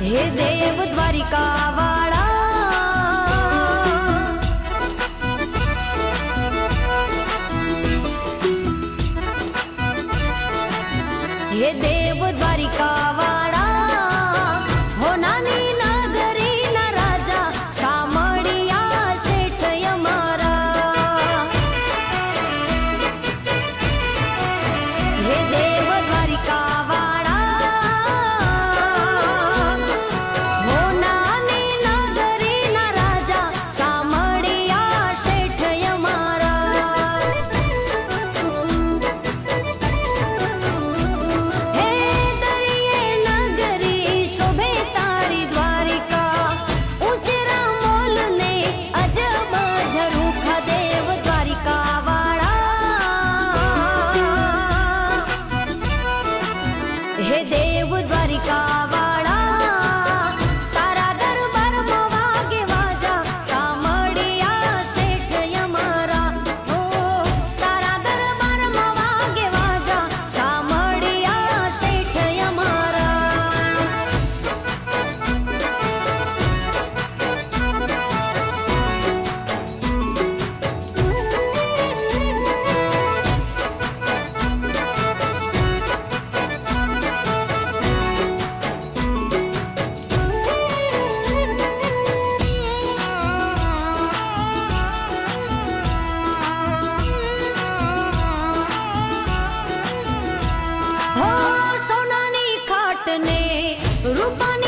हे देव द्वारिका वाला, हे देव द्वारिका वाला, हो नानी नगरी ना राजा शामळिया शेठ यमारा। हे देव द्वारिका वाला, हो नानी नगरी ना राजा शामळिया शेठ यमारा। हे दरिये नगरी शोभे तारी द्वारिका, उचेरा मोल ने अजब झरूखा देव द्वारिका वाला। हे देव द्वारिका वाला, तारा दरबार में वागे वाजा शामळिया शेठ यमारा। ओ तारा दरबार में वागे वाजा शामळिया शेठ यमारा। हो सोनानी खाट ने रूपानी